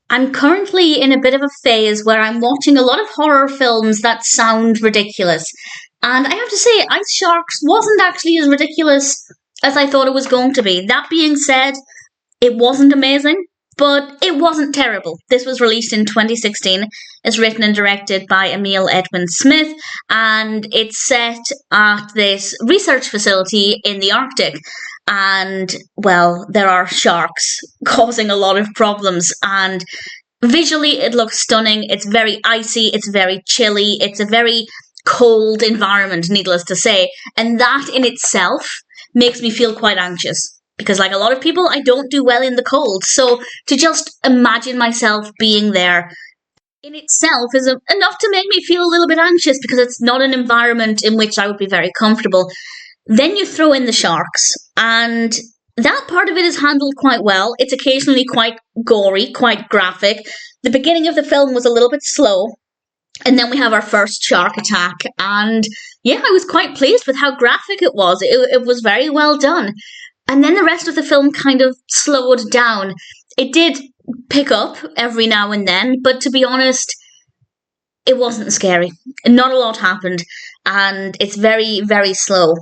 I'm currently in a bit of a phase where I'm watching a lot of horror films that sound ridiculous. And I have to say, Ice Sharks wasn't actually as ridiculous as I thought it was going to be. That being said, it wasn't amazing, but it wasn't terrible. This was released in 2016. It's written and directed by Emile Edwin Smith, and it's set at this research facility in the Arctic. And, well, there are sharks causing a lot of problems, and visually it looks stunning. It's very icy, it's very chilly, it's a very cold environment, needless to say, and that in itself makes me feel quite anxious. Because, like a lot of people, I don't do well in the cold. So to just imagine myself being there in itself is enough to make me feel a little bit anxious because it's not an environment in which I would be very comfortable. Then you throw in the sharks, and that part of it is handled quite well. It's occasionally quite gory, quite graphic. The beginning of the film was a little bit slow, and then we have our first shark attack. And yeah, I was quite pleased with how graphic it was. It was very well done. And then the rest of the film kind of slowed down. It did pick up every now and then, but to be honest, it wasn't scary. Not a lot happened, and it's very, very slow.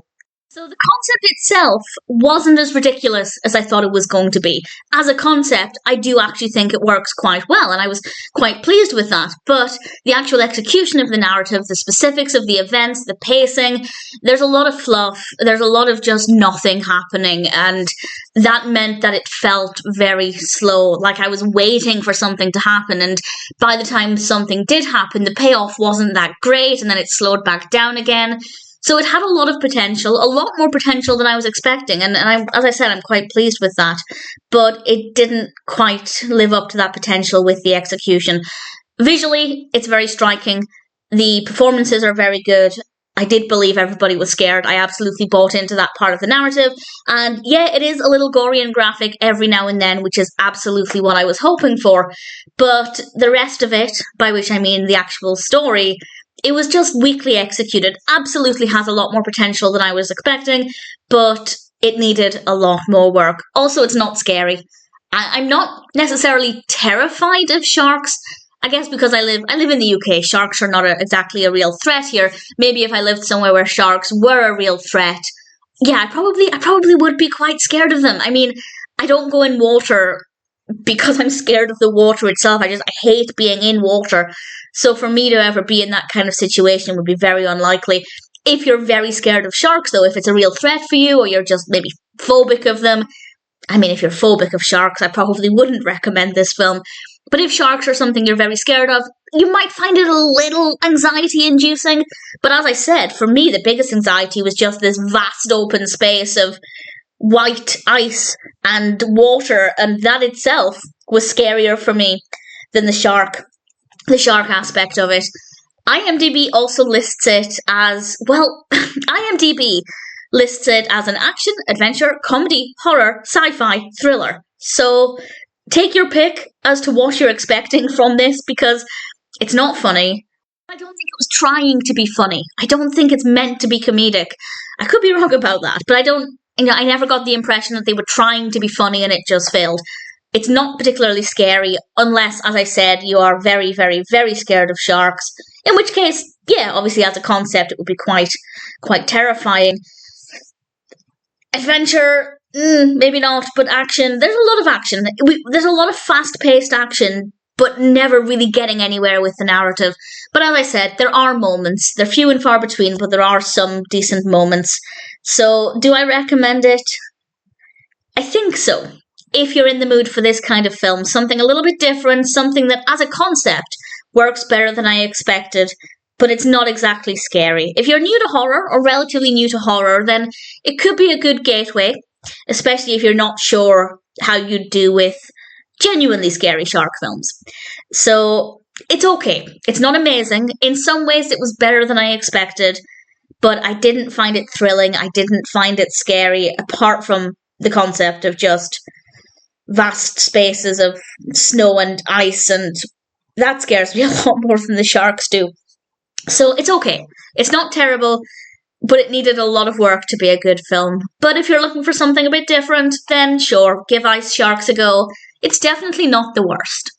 So the concept itself wasn't as ridiculous as I thought it was going to be. As a concept, I do actually think it works quite well, and I was quite pleased with that. But the actual execution of the narrative, the specifics of the events, the pacing, there's a lot of fluff, there's a lot of just nothing happening, and that meant that it felt very slow, like I was waiting for something to happen, and by the time something did happen, the payoff wasn't that great, and then it slowed back down again. So it had a lot of potential, a lot more potential than I was expecting, and as I said, I'm quite pleased with that. But it didn't quite live up to that potential with the execution. Visually, it's very striking. The performances are very good. I did believe everybody was scared. I absolutely bought into that part of the narrative. And yeah, it is a little gory and graphic every now and then, which is absolutely what I was hoping for. But the rest of it, by which I mean the actual story, it was just weakly executed. Absolutely has a lot more potential than I was expecting, but it needed a lot more work. Also, it's not scary. I'm not necessarily terrified of sharks. I guess because I live in the UK, sharks are not exactly a real threat here. Maybe if I lived somewhere where sharks were a real threat, yeah, I probably would be quite scared of them. I mean, I don't go in water because I'm scared of the water itself. I hate being in water. So for me to ever be in that kind of situation would be very unlikely. If you're very scared of sharks, though, if it's a real threat for you, or you're just maybe phobic of them, I mean, if you're phobic of sharks, I probably wouldn't recommend this film. But if sharks are something you're very scared of, you might find it a little anxiety-inducing. But as I said, for me, the biggest anxiety was just this vast open space of white ice and water, and that itself was scarier for me than the shark aspect of it. IMDb also lists it as, well, IMDb lists it as an action, adventure, comedy, horror, sci-fi, thriller. So take your pick as to what you're expecting from this, because it's not funny. I don't think it was trying to be funny. I don't think it's meant to be comedic. I could be wrong about that, but I never got the impression that they were trying to be funny and it just failed. It's not particularly scary unless, as I said, you are very, very, very scared of sharks. In which case, yeah, obviously as a concept, it would be quite terrifying. Adventure, maybe not, but action. There's a lot of action. There's a lot of fast-paced action, but never really getting anywhere with the narrative. But as I said, there are moments. They're few and far between, but there are some decent moments. So, do I recommend it? I think so. If you're in the mood for this kind of film, something a little bit different, something that, as a concept, works better than I expected, but it's not exactly scary. If you're new to horror, or relatively new to horror, then it could be a good gateway, especially if you're not sure how you'd do with genuinely scary shark films. So, it's okay. It's not amazing. In some ways, it was better than I expected, but I didn't find it thrilling. I didn't find it scary, apart from the concept of just vast spaces of snow and ice, and that scares me a lot more than the sharks do. So it's okay. It's not terrible, but it needed a lot of work to be a good film. But if you're looking for something a bit different, then sure, give Ice Sharks a go. It's definitely not the worst.